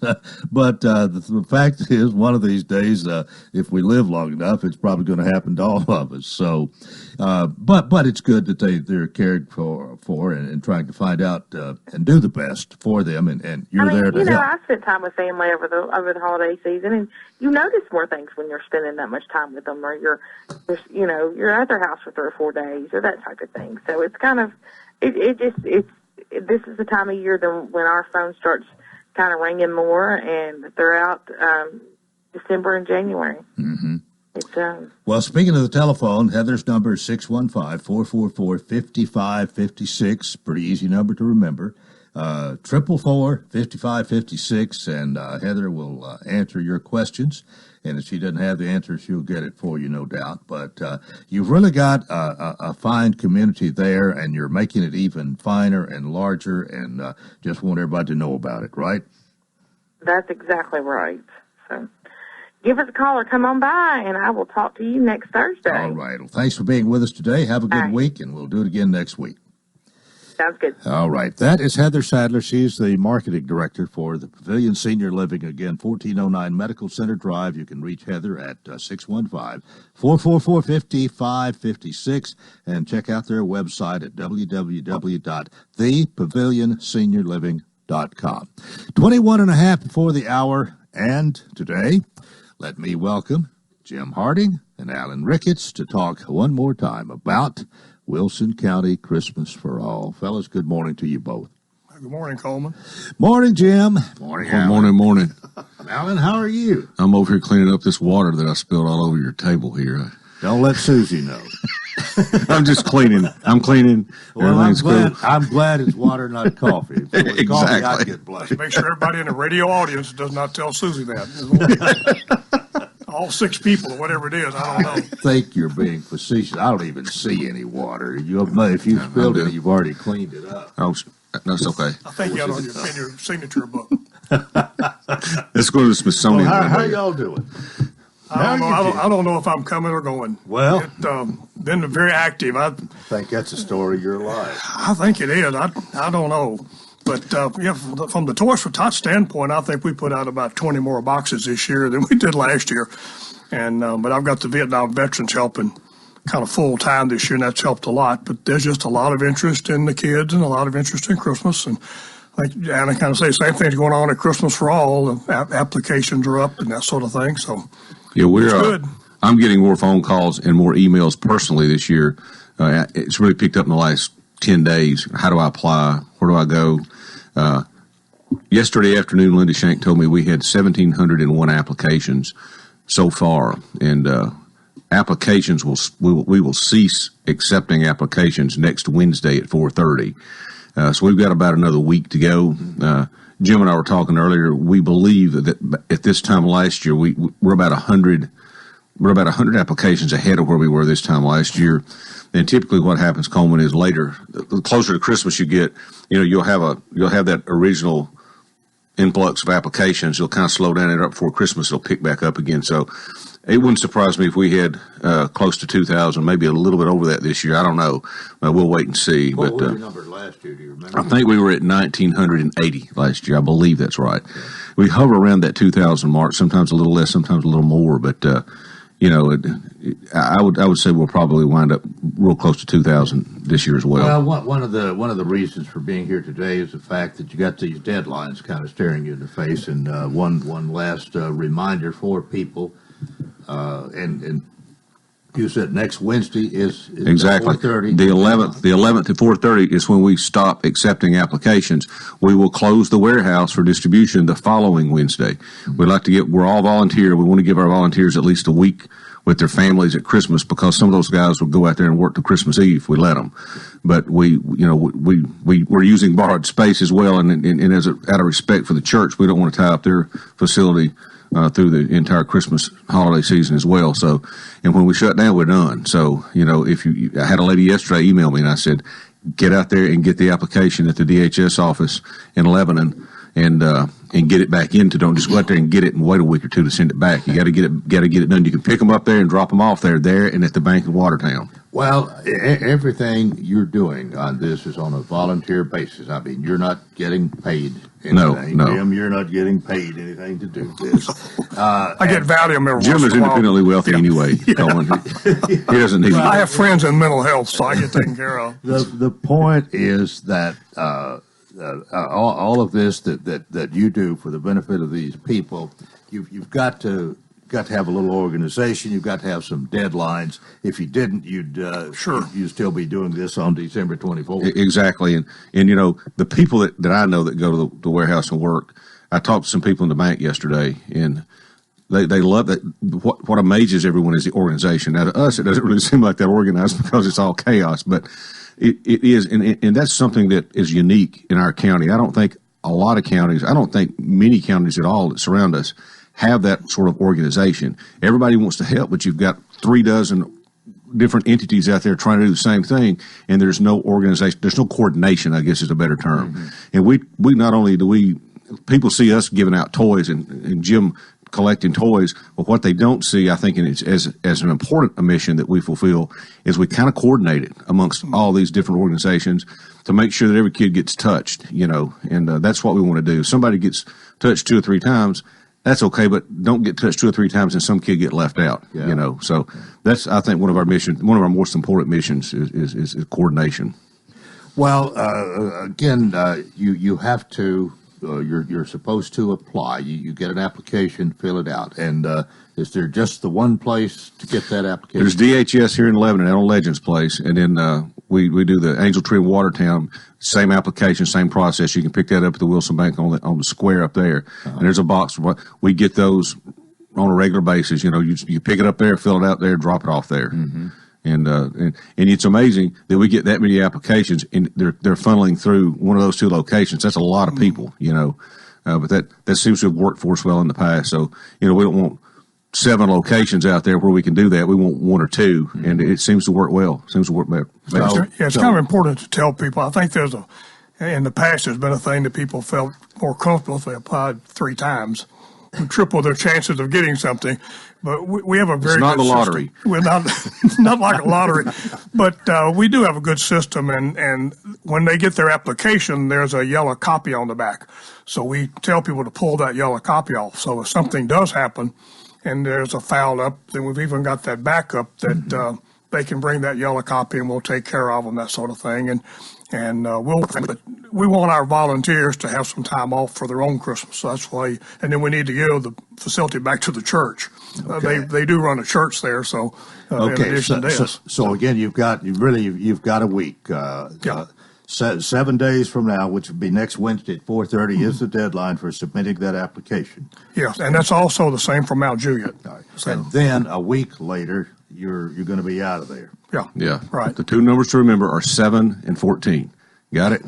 But the fact is, one of these days, if we live long enough, it's probably going to happen to all of us. So, but it's good that they're cared for and trying to find out and do the best for them, and you're there to help. I spent time with family over the holiday season, and you notice more things when you're spending that much time with them, or you're at their house for 3 or 4 days, or that type of thing. So it's kind of, this is the time of year when our phone starts kind of ringing more, and throughout December and January. Mm-hmm. It's Well, speaking of the telephone, Heather's number is 615-444-5556. Pretty easy number to remember. 444-5556, and Heather will answer your questions. And if she doesn't have the answer, she'll get it for you, no doubt. But you've really got a fine community there, and you're making it even finer and larger, and just want everybody to know about it, right? That's exactly right. So give us a call or come on by, and I will talk to you next Thursday. All right. Well, thanks for being with us today. Have a good week, and we'll do it again next week. Sounds good. All right. That is Heather Sadler. She's the marketing director for the Pavilion Senior Living. Again, 1409 Medical Center Drive. You can reach Heather at 615-444-5556 and check out their website at www.thepavilionseniorliving.com. 21 and a half before the hour. And today, let me welcome Jim Harding and Alan Ricketts to talk one more time about Wilson County Christmas for All. Fellas, good morning to you both. Good morning, Coleman. Morning, Jim. Morning, Alan. Morning. Alan, how are you? I'm over here cleaning up this water that I spilled all over your table here. Don't let Susie know. I'm just cleaning. I'm cleaning. Well, I'm glad it's water, not coffee. If it was coffee, I'd get blunt. Make sure everybody in the radio audience does not tell Susie that. All 6 people or whatever it is, I don't know. I think you're being facetious. I don't even see any water. If you spilled it, you've already cleaned it up. Oh, that's okay. I think you got on your signature book. Let's go to the Smithsonian. Well, how y'all doing? I don't know if I'm coming or going. Well, it's been very active. I think that's a story of your life. I think it is. I don't know. But from the Toys for Tots standpoint, I think we put out about 20 more boxes this year than we did last year. And but I've got the Vietnam veterans helping kind of full time this year, and that's helped a lot. But there's just a lot of interest in the kids and a lot of interest in Christmas. And like Anna kind of say, the same thing's going on at Christmas for All. The applications are up and that sort of thing. So yeah, it's good. I'm getting more phone calls and more emails personally this year. It's really picked up in the last 10 days. How do I apply? Where do I go? Yesterday afternoon, Linda Shank told me we had 1,701 applications so far, and applications we will cease accepting applications next Wednesday at 4:30. So we've got about another week to go. Jim and I were talking earlier. We believe that at this time last year, we're about 100. We're about 100 applications ahead of where we were this time last year. And typically what happens, Coleman, is later, the closer to Christmas you get, you'll have that original influx of applications. You'll kind of slow down and right before Christmas, it'll pick back up again. So it wouldn't surprise me if we had close to 2,000, maybe a little bit over that this year. I don't know. We'll wait and see. What were your numbers last year? Do you remember? I think we were at 1,980 last year. I believe that's right. We hover around that 2,000 mark, sometimes a little less, sometimes a little more, but I would say we'll probably wind up real close to 2,000 this year as well. Well, one of the reasons for being here today is the fact that you got these deadlines kind of staring you in the face, and one last reminder for people, and you said next Wednesday is exactly 4:30. The 11th at 4:30 is when we stop accepting applications. We will close the warehouse for distribution the following Wednesday. We're all volunteer. We want to give our volunteers at least a week with their families at Christmas, because some of those guys will go out there and work till Christmas Eve if we let them. But we're using borrowed space as well, and out of respect for the church, we don't want to tie up their facility through the entire Christmas holiday season as well. So, and when we shut down, we're done. So, I had a lady yesterday email me, and I said, get out there and get the application at the DHS office in Lebanon and get it back into. Don't just go out there and get it and wait a week or two to send it back. You got to get it done. You can pick them up there and drop them off there and at the bank in Watertown. Well, everything you're doing on this is on a volunteer basis. I mean, you're not getting paid anything. No. Jim, you're not getting paid anything to do this. I get Valium every Jim once is in a while. independently wealthy anyway. Coleman. He doesn't need I have friends in mental health, so I get taken care of. The point is that all of this that you do for the benefit of these people, you've got to have a little organization. You've got to have some deadlines. If you didn't, you'd still be doing this on December 24th. Exactly, and the people that I know that go to the warehouse and work. I talked to some people in the bank yesterday, and They love that. What amazes everyone is the organization. Now, to us, it doesn't really seem like that organized because it's all chaos, but it is, and that's something that is unique in our county. I don't think many counties at all that surround us have that sort of organization. Everybody wants to help, but you've got 3 dozen different entities out there trying to do the same thing, and there's no organization, there's no coordination, I guess is a better term. Mm-hmm. And we not only do people see us giving out toys and Jim collecting toys, but what they don't see, I think, and it's as an important mission that we fulfill, is we kind of coordinate it amongst all these different organizations to make sure that every kid gets touched, and that's what we want to do. If somebody gets touched 2 or 3 times, that's okay, but don't get touched 2 or 3 times and some kid get left out, So that's, I think, one of our most important missions is coordination. Well, again, you have to, you're supposed to apply. You get an application, fill it out. And is there just the one place to get that application? There's DHS here in Lebanon, out on Legends Place, and then we do the Angel Tree in Watertown. Same application, same process. You can pick that up at the Wilson Bank on the square up there. Uh-huh. And there's a box. We get those on a regular basis. You pick it up there, fill it out there, drop it off there. Mm-hmm. And it's amazing that we get that many applications, and they're funneling through one of those 2 locations. That's a lot of people, but that seems to have worked for us well in the past. So, we don't want 7 locations out there where we can do that. We want 1 or 2, mm-hmm. and it seems to work well. Seems to work better. It's kind of important to tell people. I think in the past, there's been a thing that people felt more comfortable if they applied 3 times, triple their chances of getting something. But we have a very good system. It's not a lottery. We're not like a lottery, but we do have a good system. And when they get their application, there's a yellow copy on the back. So we tell people to pull that yellow copy off. So if something does happen, and there's a foul up, then we've even got that backup that they can bring that yellow copy and we'll take care of them, that sort of thing. And we want our volunteers to have some time off for their own Christmas. So that's why, and then we need to give the facility back to the church. Okay. They do run a church there, so in addition to this. So again, you've got a week. 7 days from now, which would be next Wednesday at 4:30, is the deadline for submitting that application. Yes, and that's also the same for Mount Juliet. Right. So. And then a week later, you're going to be out of there. Yeah. Right. The 2 numbers to remember are 7 and 14. Got it?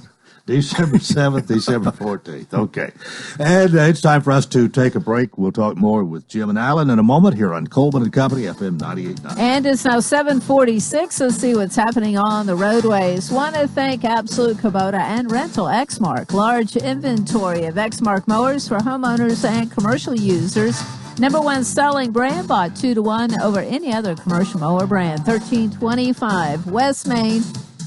December 7th, December 14th. Okay. And it's time for us to take a break. We'll talk more with Jim and Alan in a moment here on Coleman and Company, FM 98.9. And it's now 7:46. Let's see what's happening on the roadways. Want to thank Absolute Kubota and Rental Exmark. Large inventory of Exmark mowers for homeowners and commercial users. #1 selling brand, bought 2-to-1 over any other commercial mower brand. 1325 West Main.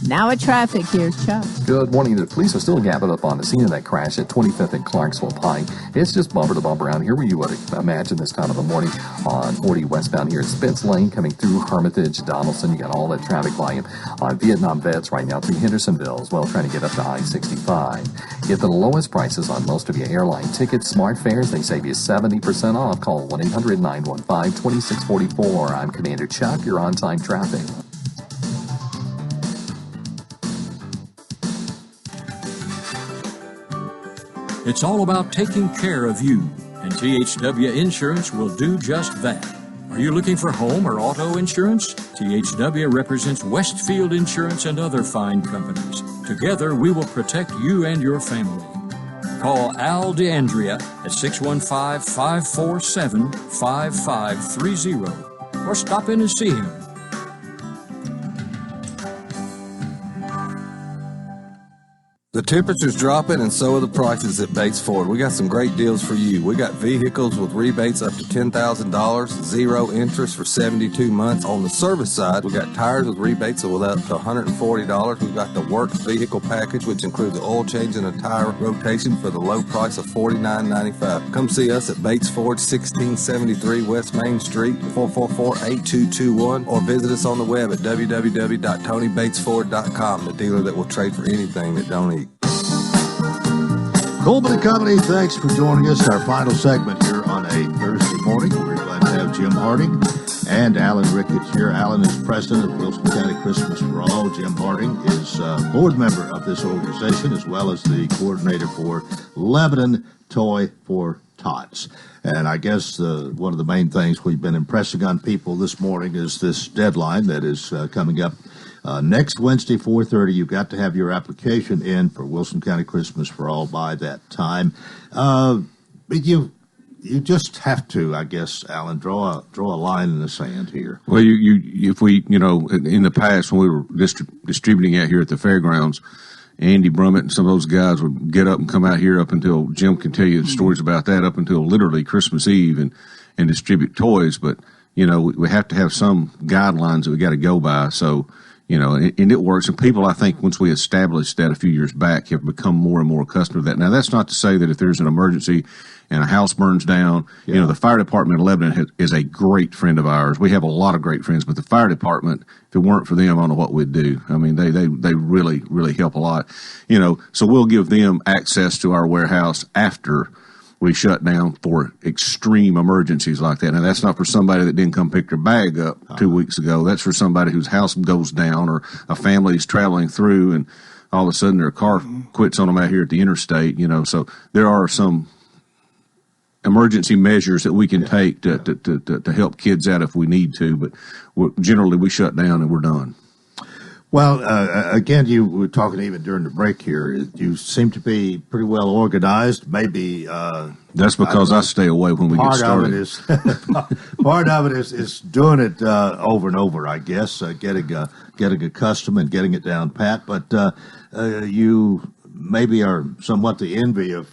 Now at traffic, here's Chuck. Good morning. The police are still gathered up on the scene of that crash at 25th and Clarksville Pike. It's just bumper to bumper around here where you would imagine this time of the morning on 40 westbound here at Spence Lane coming through Hermitage, Donaldson. You got all that traffic volume on Vietnam Vets right now through Hendersonville as well, trying to get up to I-65. Get the lowest prices on most of your airline tickets, smart fares. They save you 70% off. Call 1-800-915-2644. I'm Commander Chuck. You're on time traffic. It's all about taking care of you, and THW Insurance will do just that. Are you looking for home or auto insurance? THW represents Westfield Insurance and other fine companies. Together, we will protect you and your family. Call Al DeAndrea at 615-547-5530 or stop in and see him. The temperature's dropping, and so are the prices at Bates Ford. We got some great deals for you. We got vehicles with rebates up to $10,000, 0 interest for 72 months. On the service side, we got tires with rebates of up to $140. We've got the Works vehicle package, which includes the oil change and a tire rotation for the low price of $49.95. Come see us at Bates Ford, 1673 West Main Street, 444-8221, or visit us on the web at www.tonybatesford.com, the dealer that will trade for anything that don't eat. Coleman and Company, thanks for joining us. Our final segment here on a Thursday morning. We're glad to have Jim Harding and Alan Ricketts here. Alan is president of Wilson County Christmas for All. Jim Harding is a board member of this organization as well as the coordinator for Lebanon Toy for Tots. And I guess one of the main things we've been impressing on people this morning is this deadline that is coming up next Wednesday, 4:30. You've got to have your application in for Wilson County Christmas for All by that time. But you just have to, I guess, Alan, draw a line in the sand here. Well, if we, in the past when we were distributing out here at the fairgrounds, Andy Brummett and some of those guys would get up and come out here up until, Jim can tell you the stories about that, up until literally Christmas Eve and distribute toys. But, we have to have some guidelines that we got to go by. So, and it works. And people, I think, once we established that a few years back, have become more and more accustomed to that. Now, that's not to say that if there's an emergency and a house burns down, the fire department in Lebanon is a great friend of ours. We have a lot of great friends, but the fire department, if it weren't for them, I don't know what we'd do. I mean, they really, really help a lot. So we'll give them access to our warehouse after we shut down for extreme emergencies like that. Now, that's not for somebody that didn't come pick their bag up 2 weeks ago. That's for somebody whose house goes down or a family is traveling through and all of a sudden their car quits on them out here at the interstate, So there are some emergency measures that we can take to help kids out if we need to. But generally we shut down and we're done. Well, again, you were talking even during the break here. You seem to be pretty well organized. Maybe that's because I stay away when we get started. Part of it is doing it over and over. I guess getting accustomed and getting it down pat. But you maybe are somewhat the envy of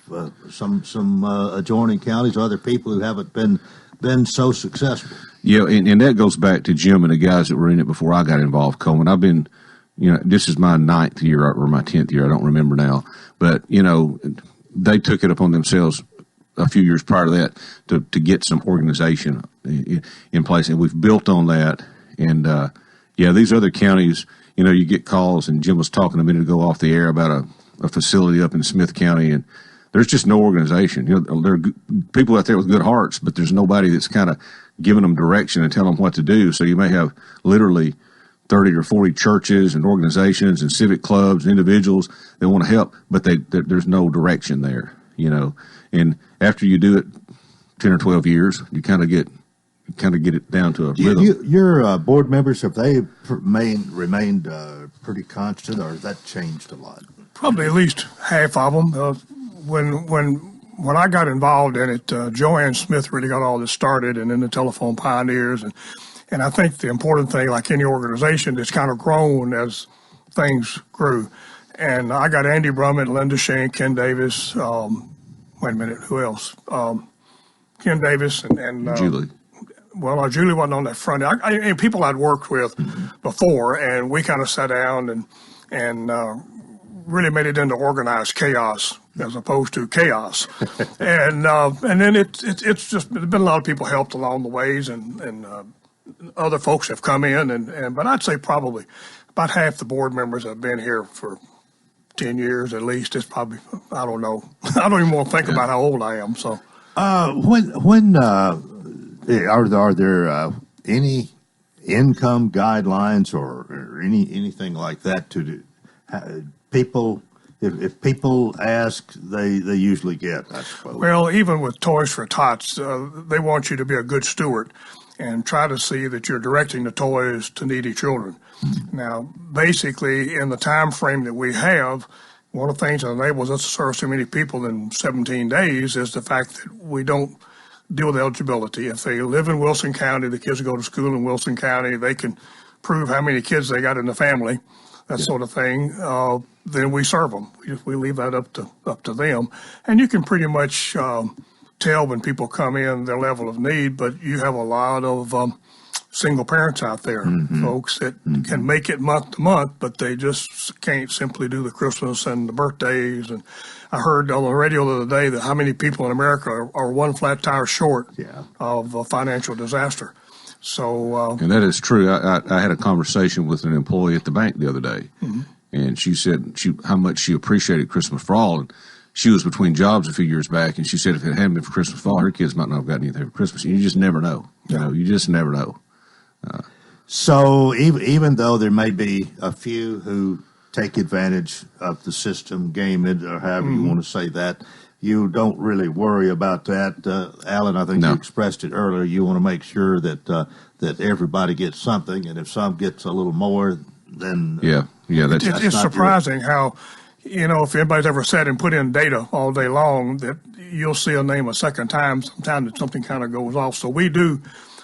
some adjoining counties, other people who haven't been so successful. Yeah, and that goes back to Jim and the guys that were in it before I got involved, Coleman. I've been, this is my 9th year or my 10th year. I don't remember now. But, they took it upon themselves a few years prior to that to get some organization in place. And we've built on that. And, these other counties, you get calls, and Jim was talking a minute ago off the air about a facility up in Smith County, and there's just no organization. There are people out there with good hearts, but there's nobody that's kind of giving them direction and telling them what to do. So you may have literally 30 or 40 churches and organizations and civic clubs and individuals that want to help, but there's no direction there, And after you do it 10 or 12 years, you kind of get it down to a rhythm. Your board members, have they remained pretty constant, or has that changed a lot? Probably at least half of them. When I got involved in it, Joanne Smith really got all this started, and then the Telephone Pioneers. And I think the important thing, like any organization, it's kind of grown as things grew. And I got Andy Brummett, Linda Shank, Ken Davis, wait a minute, who else? Ken Davis and Julie. Well, Julie wasn't on that front. And people I'd worked with before, and we kind of sat down and really made it into organized chaos as opposed to chaos. And then it's just there's been a lot of people helped along the ways, and other folks have come in, but I'd say probably about half the board members have been here for 10 years at least. It's probably, I don't know. I don't even want to think about how old I am. So when are there any income guidelines or anything like that to do? People, if people ask, they usually get, I suppose. Well, even with Toys for Tots, they want you to be a good steward and try to see that you're directing the toys to needy children. Now, basically, in the time frame that we have, one of the things that enables us to serve so many people in 17 days is the fact that we don't deal with eligibility. If they live in Wilson County, the kids go to school in Wilson County, they can prove how many kids they got in the family, that sort of thing, then we serve them. We leave that up to them. And you can pretty much tell when people come in their level of need, but you have a lot of single parents out there, folks that can make it month to month, but they just can't simply do the Christmas and the birthdays. And I heard on the radio the other day that how many people in America are one flat tire short of a financial disaster. So, and that is true. I had a conversation with an employee at the bank the other day, and she said how much she appreciated Christmas for All. And she was between jobs a few years back, and she said if it hadn't been for Christmas for All, her kids might not have gotten anything for Christmas. And you just never know. You just never know. So even though there may be a few who take advantage of the system, game it, or however you want to say that, you don't really worry about that. Alan, I think you expressed it earlier. You want to make sure that that everybody gets something, and if some gets a little more, then it's surprising how, if anybody's ever sat and put in data all day long, that you'll see a name a second time. Sometimes that something kind of goes off. So we do.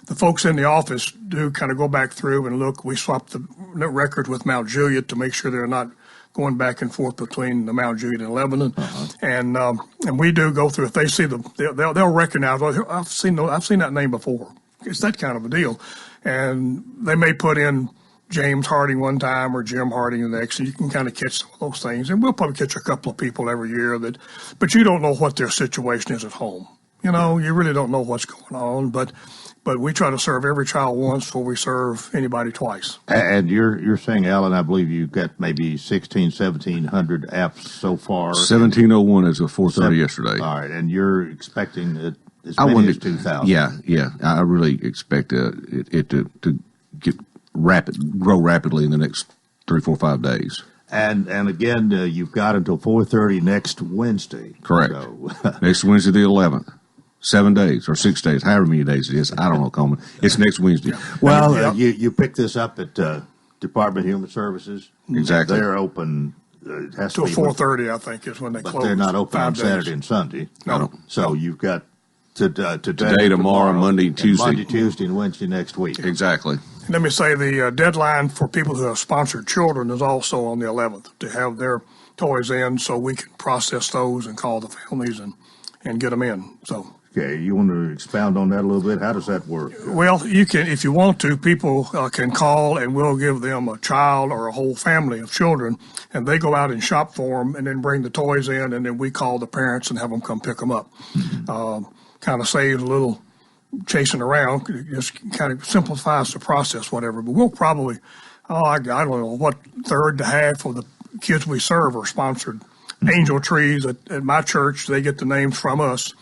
The folks in the office do kind of go back through and look. We swap the records with Mount Juliet to make sure they're not going back and forth between the Mount Juliet and Lebanon, and we do go through. If they see they'll recognize. Well, I've seen that name before. It's that kind of a deal, and they may put in James Harding one time or Jim Harding the next, and you can kind of catch some of those things. And we'll probably catch a couple of people every year but you don't know what their situation is at home. You really don't know what's going on, but we try to serve every child once before we serve anybody twice. And you're saying, Alan, I believe you've got maybe 1,700 apps so far. 1,701 as of 4:30 yesterday. All right, and you're expecting as many as 2,000. Yeah. I really expect it to grow rapidly in the next 3, 4, 5 days. And again, you've got until 4:30 next Wednesday. Correct. So. Next Wednesday, the 11th. 7 days or 6 days, however many days it is. I don't know, Coleman. It's next Wednesday. Well, you pick this up at Department of Human Services. Exactly. They're open. It has till to be 4:30, I think, is when they close. But they're not open on Saturday and Sunday. No. So you've got today, tomorrow, Monday, Tuesday. Monday, Tuesday, and Wednesday next week. Exactly. Let me say the deadline for people who have sponsored children is also on the 11th to have their toys in so we can process those and call the families and get them in. So. Okay, you want to expound on that a little bit? How does that work? Well, you can, if you want to, people can call and we'll give them a child or a whole family of children, and they go out and shop for them and then bring the toys in, and then we call the parents and have them come pick them up. Kind of saves a little chasing around, just kind of simplifies the process, whatever. But we'll probably, I don't know, what third to half of the kids we serve are sponsored. Angel trees at my church, they get the names from us.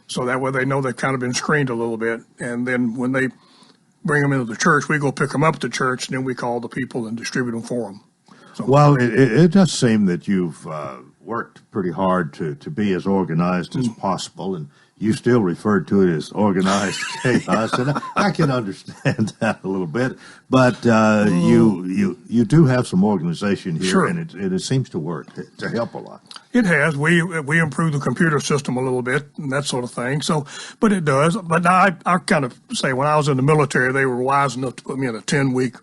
So that way they know they've kind of been screened a little bit. And then when they bring them into the church, we go pick them up at the church, and then we call the people and distribute them for them. So, well, it does seem that you've worked pretty hard to be as organized as possible, and you still referred to it as organized chaos, and I can understand that a little bit. But you do have some organization here, sure. and it seems to work to help a lot. It has. We improved the computer system a little bit and that sort of thing. So, but it does. But I kind of say when I was in the military, they were wise enough to put me in a 10-week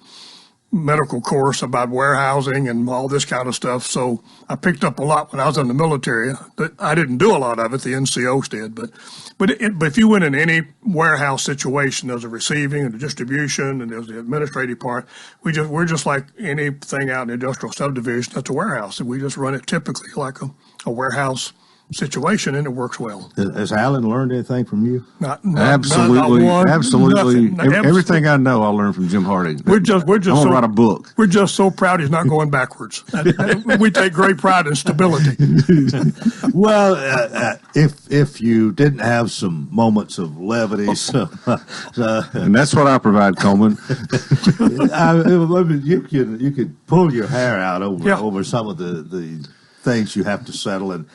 medical course about warehousing and all this kind of stuff. So I picked up a lot when I was in the military. I didn't do a lot of it. The NCOs did. But if you went in any warehouse situation, there's a receiving and a distribution and there's the administrative part. We're just like anything out in the industrial subdivision. That's a warehouse, and we just run it typically like a warehouse situation, and it works well. Has Alan learned anything from you? Absolutely. Nothing. Everything I know, I learned from Jim Harding. We're just I'm gonna write a book. We're just so proud he's not going backwards. We take great pride in stability. Well, if you didn't have some moments of levity, and that's what I provide, Coleman. You could pull your hair out over some of the things you have to settle and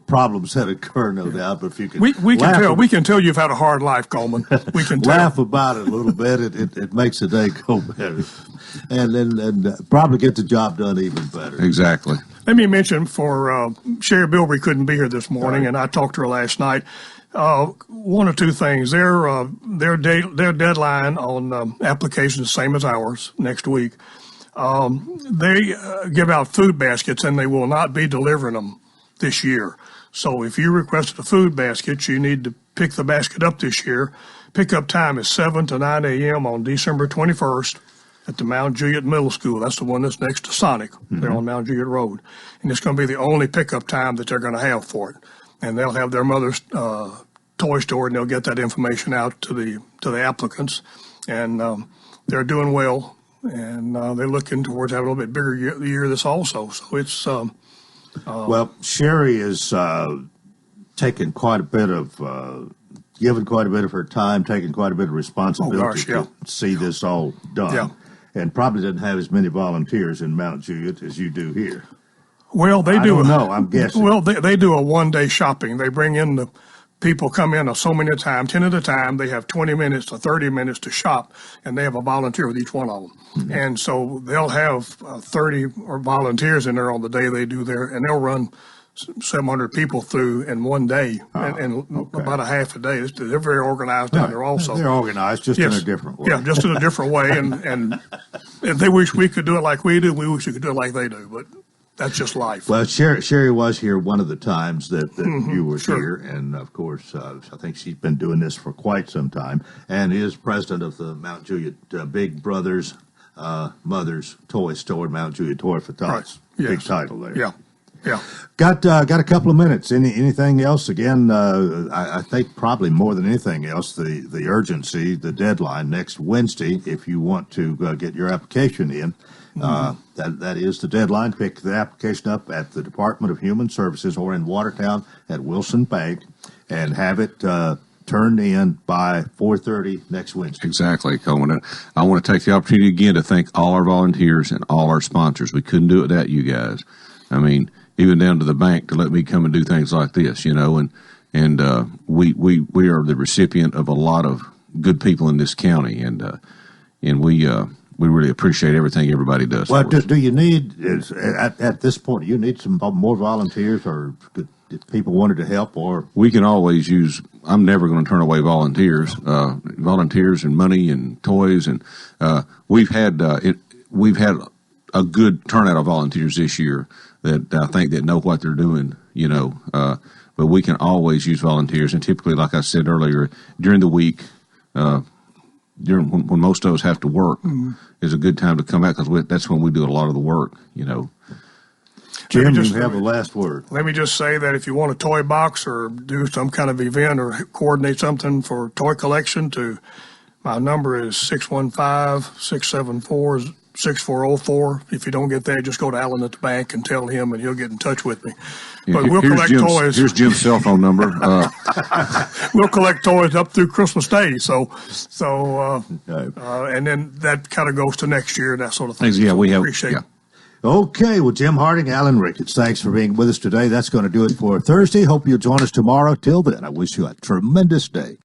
problems that occur, no doubt. But if you can, we can tell you've had a hard life, Coleman. We can laugh about it a little bit. It makes the day go better, and probably get the job done even better. Exactly. Let me mention for Sherry Bilbrey couldn't be here this morning, and I talked to her last night. One or two things. Their deadline on applications is the same as ours next week. They give out food baskets, and they will not be delivering them this year. So if you requested a food basket, you need to pick the basket up this year. Pickup time is 7 to 9 a.m. on December 21st at the Mount Juliet Middle School. That's the one that's next to Sonic. They're on Mount Juliet Road. And it's going to be the only pickup time that they're going to have for it. And they'll have their mother's toy store, and they'll get that information out to the applicants. And they're doing well. And they're looking towards having a little bit bigger year this also. So it's well, Sherry is taking quite a bit of given quite a bit of her time, taking quite a bit of responsibility to see this all done, and probably doesn't have as many volunteers in Mount Juliet as you do here. Well, they I do. don't know. I'm guessing. Well, they do a one-day shopping. They bring in the people come in so many at a time, 10 at a time. They have 20 minutes to 30 minutes to shop, and they have a volunteer with each one of them. Mm-hmm. And so they'll have 30 or volunteers in there on the day they do there, and they'll run 700 people through in one day, and about a half a day. They're very organized down there also. They're organized just in a different way. Yeah, just in a different way. And they wish we could do it like we do. We wish we could do it like they do, but that's just life. Well, Sherry was here one of the times that you were sure. here, and of course, I think she's been doing this for quite some time, and is president of the Mount Juliet Big Brothers Mothers Toy Store, Mount Juliet Toy for Tots. Right. Yes. Big title there. Yeah. Yeah. Got a couple of minutes. Anything else? Again, I think probably more than anything else, the urgency, the deadline next Wednesday, if you want to get your application in. That is the deadline. Pick the application up at the Department of Human Services or in Watertown at Wilson Bank and have it turned in by 4:30 next Wednesday. Exactly, Coleman. I want to take the opportunity again to thank all our volunteers and all our sponsors. We couldn't do it without you guys. I mean, even down to the bank to let me come and do things like this, and we are the recipient of a lot of good people in this county, and we really appreciate everything everybody does. Well, do you need at this point? Do you need some more volunteers, or if people wanted to help, or we can always use. I'm never going to turn away volunteers, and money and toys, and we've had a good turnout of volunteers this year that I think that know what they're doing, but we can always use volunteers. And typically, like I said earlier, during the week, when most of us have to work, is a good time to come out because that's when we do a lot of the work, Jim, you have the last word. Let me just say that if you want a toy box or do some kind of event or coordinate something for toy collection, my number is 615-674-6404. If you don't get that, just go to Alan at the bank and tell him, and he'll get in touch with me. But we'll collect toys. Here's Jim's cell phone number. We'll collect toys up through Christmas Day. And then that kind of goes to next year and that sort of thing. Yeah, we have. Appreciate it. Okay, well, Jim Harding, Alan Ricketts, thanks for being with us today. That's going to do it for Thursday. Hope you'll join us tomorrow. Till then, I wish you a tremendous day.